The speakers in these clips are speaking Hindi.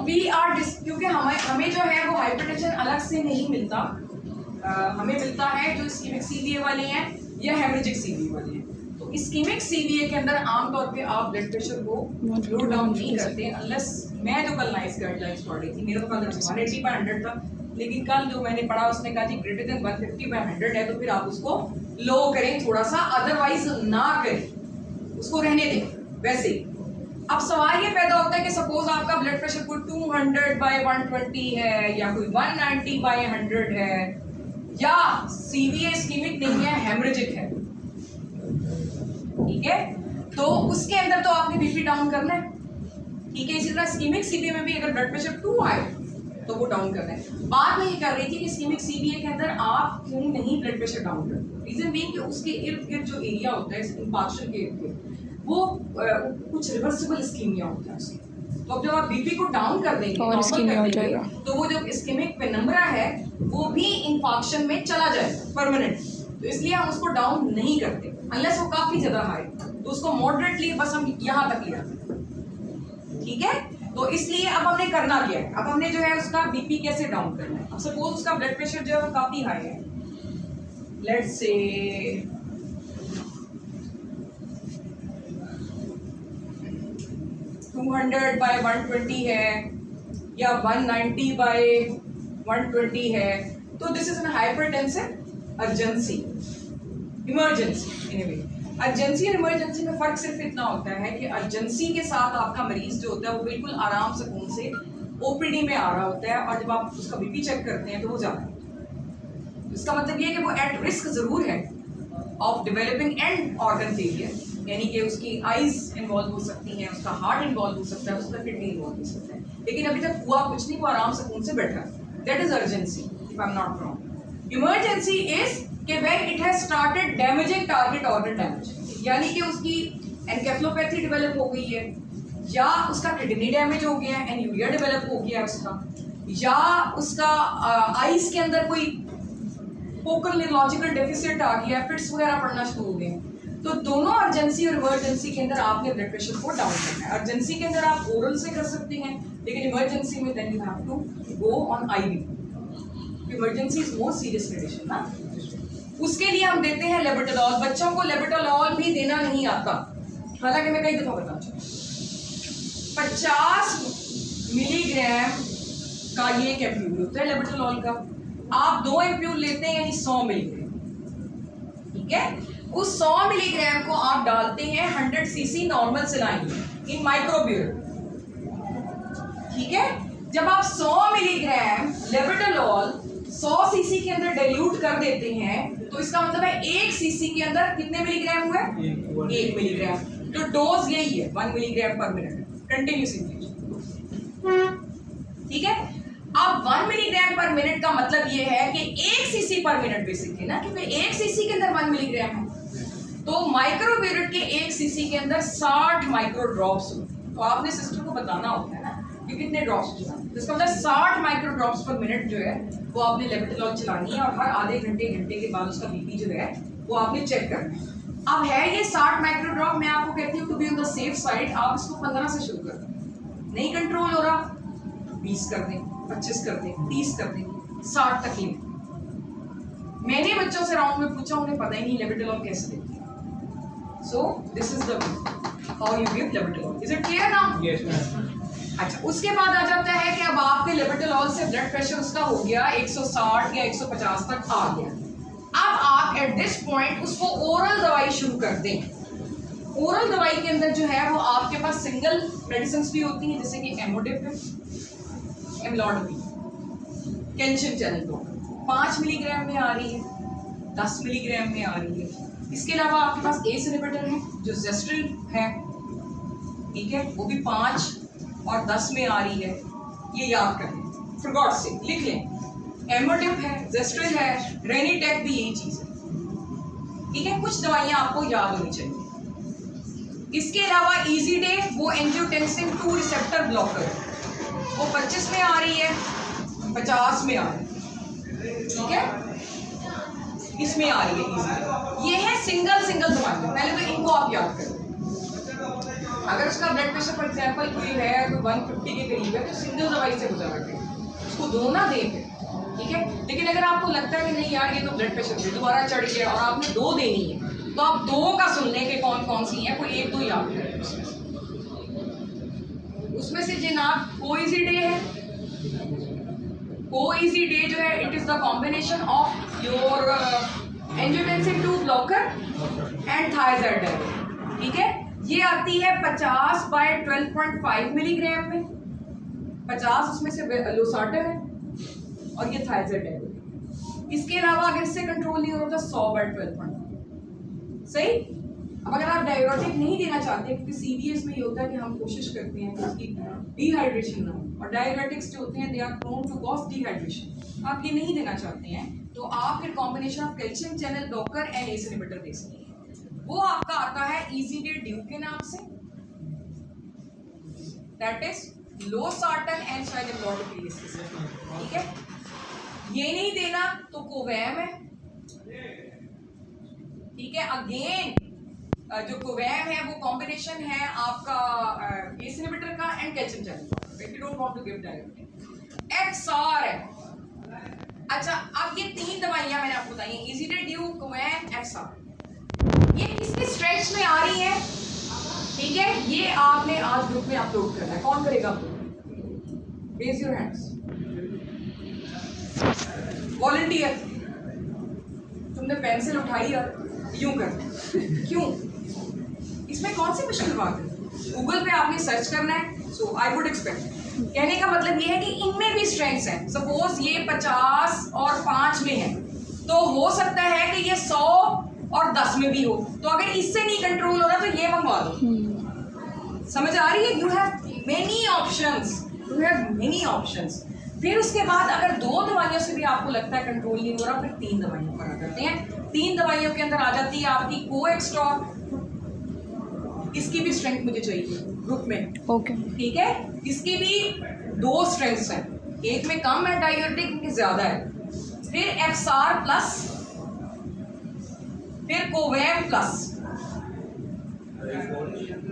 वी आर क्योंकि हमें जो है वो हाइपरटेंशन अलग से नहीं मिलता, हमें मिलता है जो इस्कीमिक सीवीए वाले हैं या हेमरेजिक सीवीए वाले हैं। तो इस्कीमिक सीवीए के अंदर आमतौर पे आप ब्लड प्रेशर को लो डाउन नहीं करते अनलेस, मैं जो कल नाइस गाइडलाइंस पढ़ रही थी, मेरा तो कल 180/100 था, लेकिन कल जो मैंने पढ़ा उसने कहा जी ग्रेटर देन 150/100 है तो फिर आप उसको लो करें थोड़ा सा, अदरवाइज ना करें, उसको रहने दें वैसे ही। अब सवाल ये पैदा होता है कि सपोज आपका ब्लड प्रेशर कोई 200/120 है या कोई 190/100 है या सीवीए इस्कीमिक नहीं है, हेमरेजिक है, ठीक है, तो उसके अंदर तो आपने बीपी डाउन करना है, ठीक है। इसी तरह इस्कीमिक सीवीए में भी अगर ब्लड प्रेशर 2 आए तो वो डाउन करना है। बात मैं ये कर रही थी कि इस्कीमिक सीवीए के अंदर आप क्यों नहीं ब्लड प्रेशर डाउन करते, रीजन भी कि उसके इर्द गिर्द जो एरिया होता है इंफार्क्शन के इर्द गिर्द वो कुछ रिवर्सिबल इस्कीमिया होता है उसकी, तो अब जब आप बीपी को डाउन कर देंगे और इस्कीमिया हो जाएगा, तो वो जो इस्कीमिक पेनम्बरा है वो भी इंफार्क्शन में चला जाएगा परमानेंट, तो इसलिए हम उसको डाउन नहीं करते अनलेस वो काफी ज्यादा हाई, तो उसको मॉडरेटली बस हम यहाँ तक ले आते हैं, ठीक है। तो इसलिए अब हमने करना क्या है, अब हमने जो है उसका बीपी कैसे डाउन करना है। अब सपोज उसका ब्लड प्रेशर जो है काफी हाई है, लेट्स से 200/120 है या 190/120 है, तो this is an hypertensive urgency, emergency. Anyway urgency और इमरजेंसी में फर्क सिर्फ इतना होता है कि अर्जेंसी के साथ आपका मरीज जो होता है वो बिल्कुल आराम सुकून से ओपीडी में आ रहा होता है, और जब आप उसका बीपी चेक करते हैं तो वो ज्यादा है, इसका मतलब ये है कि वो एट रिस्क जरूर है of developing and organ failure, यानी कि उसकी आईज इन्वॉल्व हो सकती हैं, उसका हार्ट इन्वॉल्व हो सकता है, उसका किडनी इन्वॉल्व हो सकता है, लेकिन अभी तक हुआ कुछ नहीं, वो आराम सुकून से बैठा है। That is urgency if I am not wrong. Emergency is कि when it has started damaging target organ damage, यानी कि उसकी एनकेफेलोपैथी डेवलप हो गई है, या उसका किडनी डैमेज हो गया है, एन्यूरिया डेवलप हो गया है उसका, या उसका आईज के अंदर कोई फोकल न्यूरोलॉजिकल डेफिसिट आ गया, फिट्स वगैरह पड़ना शुरू हो गए। तो दोनों अर्जेंसी और इमरजेंसी के अंदर आपने ब्लड प्रेशर को डाउन करना है। अर्जेंसी के अंदर आप ओरल से कर सकते हैं, लेकिन इमरजेंसी में then you have to go on IV. Emergency is more serious condition ना, उसके लिए हम देते हैं लेबेटालॉल। बच्चों को लेबेटालॉल भी देना नहीं आता, हालांकि मैं कई दफा बता चुकी। 50 मिलीग्राम का ये एक एम्प्यूल होता है लेबेटालॉल का, आप 2 एम्प्यूल लेते हैं यानी 100 मिलीग्राम, ठीक है। उस 100 मिलीग्राम को आप डालते हैं 100 सीसी नॉर्मल सलाइन इन माइक्रोब्यूल, ठीक है। जब आप 100 मिलीग्राम लेबेटालॉल 100 सीसी के अंदर डाइल्यूट कर देते हैं तो इसका मतलब है 1 सीसी के अंदर कितने मिलीग्राम हुए, 1 मिलीग्राम। तो डोज यही है 1 मिलीग्राम पर मिनट कंटिन्यूस इन्फ्यूजन, ठीक है। अब 1 मिलीग्राम पर मिनट का मतलब ये है कि 1 सीसी पर मिनट बेसिकली ना, क्योंकि 1 सीसी के अंदर 1 मिलीग्राम है, तो माइक्रोब्यूरेट के 1 सीसी के अंदर 60 माइक्रो ड्रॉप्स होते हैं। तो आपने सिस्टर को बताना होता है ना कि कितने ड्रॉप्स चलाना, तो इसका मतलब 60 माइक्रो ड्रॉप्स पर मिनट जो है वो आपने लेबेटालॉल चलानी है, और हर आधे घंटे के बाद उसका बीपी जो है वो आपने चेक करना है। अब है ये 60 माइक्रो ड्रॉप, मैं आपको कहती हूँ to be on the safe side आप इसको 15 से शुरू कर दें, नहीं कंट्रोल हो रहा 20 कर दें, 25 कर दें, 30 कर दें, 60 तक लें। मैंने बच्चों से राउंड में पूछा, उन्हें पता ही नहीं लेबेटालॉल कैसे देते हैं। So this is the how you give लेबेटालॉल। Is it clear now? Yes ma'am. अच्छा, उसके बाद आ जाता है कि अब आपके लेबेटालॉल से ब्लड प्रेशर उसका हो गया 160 या 150 तक आ गया। अब आप एट दिस पॉइंट उसको ओरल दवाई शुरू कर दें। ओरल दवाई के अंदर जो है वो आपके पास सिंगल मेडिसिन भी होती हैं, जैसे कि एमोडिप है, एमलॉडोपिन, कैल्शियम चैनल ब्लॉकर 5 मिलीग्राम में आ रही है, 10 मिलीग्राम में आ रही है। इसके अलावा आपके पास एस इनहिबिटर है जो जेस्ट्रिल है, ठीक है, वो भी 5 और 10 में आ रही है, ये याद करें, फॉर गॉड से लिख लें। एमोडिप है, जेस्ट्रिल है, रेनिटेक भी यही चीज है, ठीक है। कुछ दवाइयां आपको याद होनी चाहिए। इसके अलावा इजी डे वो एंजियोटेंसिन 2 रिसेप्टर ब्लॉकर, वो 25 में आ रही है, 50 में आ रही है, ठीक है, इसमें आ रही है इजी। ये है सिंगल दवाइयां, पहले तो इनको आप याद करें। अगर उसका ब्लड प्रेशर फॉर एग्जाम्पल कोई है, कोई 150 के करीब है, तो सिंगल दवाई से गुजर रखे, उसको दो ना दें फिर, ठीक है। लेकिन अगर आपको लगता है कि नहीं यार ये तो ब्लड प्रेशर फिर दोबारा चढ़ गया और आपने दो देनी है, तो आप दो का सुन लें कि कौन कौन सी है, कोई एक दो याद करें उसमें से। जनाब कोइजिडे है, कोइजिडे जो है it is the combination of your angiotensin 2 blocker and thyroid, ठीक है। ये आती है 50/12.5 मिलीग्राम में, 50 उसमें से लोसार्टन है और ये थायराइड है। इसके अलावा अगर इससे कंट्रोल नहीं होता 100/12.5, सही। अब अगर आप डाययूरेटिक नहीं देना चाहते, क्योंकि सीवीएस में ये होता है कि हम कोशिश करते हैं कि उसकी डिहाइड्रेशन ना हो, और डाययूरेटिक्स जो होते हैं they are prone to cause dehydration, आप ये नहीं देना चाहते हैं, तो आप फिर combination of calcium channel blocker and ACE inhibitor दे सकते हैं। वो आपका आता है इजीडे ड्यू के नाम से, दैट इज लोसार्टन एंड शायद इम्लॉटिप्रियस, ठीक है। ये नहीं देना तो कोवैम है, ठीक है। अगेन जो कोवैम है वो कॉम्बिनेशन है आपका एस इनहिबिटर का and calcium channel, if you don't want to give direct. XR है। अच्छा, अब ये तीन दवाइयां मैंने आपको बताई हैं, इजीडे ड्यू, कोवैम, एक्सआर, ये किसके स्ट्रेच में आ रही है, ठीक है। ये आपने आज ग्रुप में अपलोड करना है। कौन करेगा upload? Raise your hands. Volunteer, तुमने पेंसिल उठाई और यूं कर, क्यों? इसमें कौन सी मुश्किल बात है? गूगल पे आपने सर्च करना है, सो आई वुड एक्सपेक्ट। कहने का मतलब ये है कि इनमें भी स्ट्रेंथ्स हैं। सपोज ये 50 और 5 में है, तो हो सकता है कि ये 100 और 10 में भी हो, तो अगर इससे नहीं कंट्रोल हो रहा तो ये मंगवा दो। समझ आ रही है? You have many options, you have many options. फिर उसके बाद अगर 2 दवाइयों से भी आपको लगता है कंट्रोल नहीं हो रहा, फिर 3 दवाइयों पर आ करते हैं। 3 दवाइयों के अंदर आ जाती है आपकी कोएक्सट्रॉल, इसकी भी स्ट्रेंथ मुझे चाहिए ग्रुप में, ओके, ठीक है। इसकी भी 2 स्ट्रेंथ्स हैं, एक में कम है डाययूरेटिक, में ज्यादा है। फिर एक्सआर प्लस, फिर कोवैम प्लस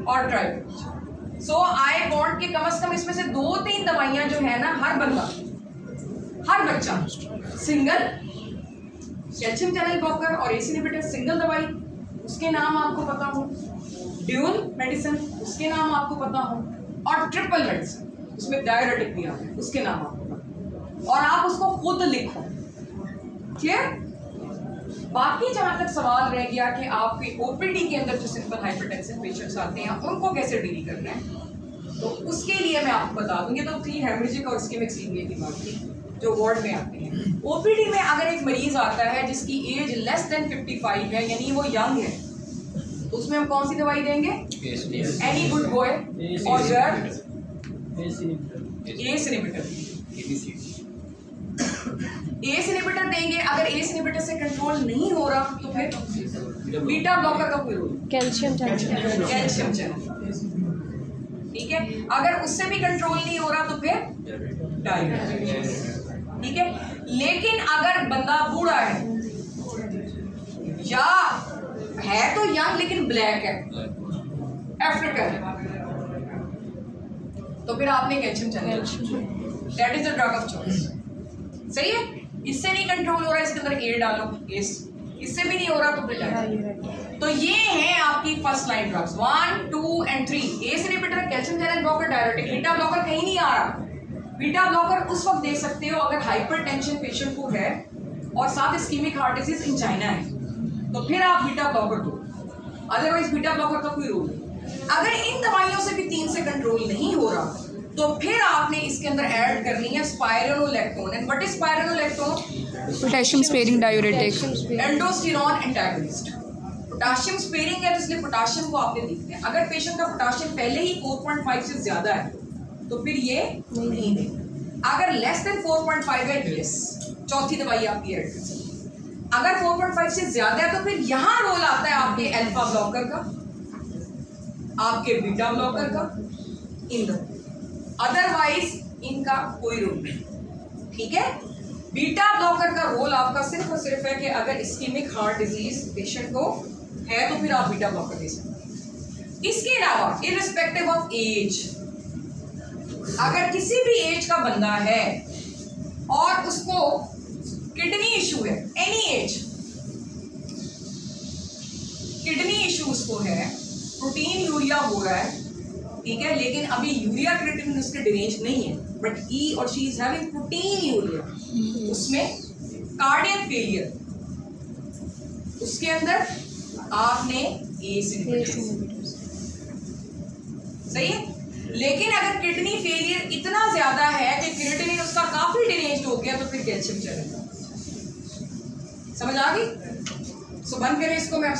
और ट्राइफॉर्म। सो आई वांट कि कम से कम इसमें से 2-3 दवाइयां जो है ना, हर बंदा, हर बच्चा सिंगल कैल्शियम चैनल ब्लॉकर और एस इनहिबिटर सिंगल दवाई, उसके नाम आपको पता हो, ड्यूल मेडिसिन उसके नाम आपको पता हो, और ट्रिपल मेडिसिन उसमें डाययूरेटिक भी आता है, उसके नाम आपको पता, और आप उसको खुद लिखो। क्लियर? बाकी जहां तक सवाल रह गया कि आपके ओपीडी के अंदर जो सिंपल हाइपरटेंसिव पेशेंट्स आते हैं उनको कैसे डील करना है, तो उसके लिए मैं आपको बता दूंगी। तो थी हेमरेजिक और इस्केमिक सीवियर की बात थी जो वार्ड में आते हैं। ओपीडी में अगर एक मरीज आता है जिसकी एज लेस देन 55 है, यानी वो यंग है, तो उसमें हम कौन सी दवाई देंगे? एनी गुड बॉय और girl ACE inhibitor, ACE inhibitor देंगे। अगर एस इनहिबिटर से कंट्रोल नहीं हो रहा तो फिर बीटा ब्लॉकर का कोई role, calcium channel, calcium channel, ठीक है। अगर उससे भी कंट्रोल नहीं हो रहा तो फिर डाययूरेटिक, ठीक है। लेकिन अगर बंदा बूढ़ा है या है तो यंग लेकिन ब्लैक है, अफ्रीकन, तो फिर आपने calcium channel, that is the drug of choice, सही है। इससे नहीं कंट्रोल हो रहा है, इसके अंदर ए डालो, इससे भी नहीं हो रहा तो फिर डाययूरेटिक। तो ये है आपकी first line drugs 1, 2 and 3, ACE inhibitor, calcium channel blocker, diuretic. Beta blocker कहीं नहीं आ रहा। बीटा ब्लॉकर उस वक्त दे सकते हो अगर हाइपरटेंशन पेशेंट को है और साथ इस्कीमिक हार्ट डिजीज इंजाइना है, तो फिर आप बीटा ब्लॉकर दो, अदरवाइज बीटा ब्लॉकर का कोई रोल नहीं। अगर इन दवाइयों से भी 3 से कंट्रोल नहीं हो रहा तो फिर आपने इसके अंदर ऐड करनी है spironolactone. And what is spironolactone? Potassium sparing diuretic, aldosterone antagonist. Potassium sparing है तो इसलिए पोटेशियम को आपने देखना है। अगर पेशेंट का पोटेशियम पहले ही 4.5 से ज्यादा है तो फिर ये नहीं देना। अगर लेस देन 4.5 है, यस, चौथी दवाई आपकी ऐड कर सकते। अगर 4.5 से ज्यादा है तो फिर यहाँ रोल आता है आपके अल्फा ब्लॉकर का, आपके बीटा ब्लॉकर का, इन अदरवाइज इनका कोई रोल नहीं, ठीक है। बीटा ब्लॉकर का रोल आपका सिर्फ और सिर्फ है कि अगर इस्कीमिक हार्ट डिजीज पेशेंट को है तो फिर आप बीटा ब्लॉकर दे सकते हैं। इसके अलावा इररिस्पेक्टिव ऑफ एज, अगर किसी भी एज का बंदा है और उसको किडनी इशू है, एनी एज किडनी इशू उसको है, प्रोटीन यूरिया हो रहा है, ठीक है, लेकिन अभी यूरिया क्रिएटिनिन उसके डिरेंज नहीं है, बट ही और she is having protein urea, उसमें कार्डियक फेलियर, उसके अंदर आपने एस इनहिबिटर, सही है। लेकिन अगर किडनी फेलियर इतना ज्यादा है कि क्रिएटिनिन उसका काफी डिरेंज हो गया तो फिर कैल्शियम चलेगा। समझ आ गई? सो बंद करें इसको, मैं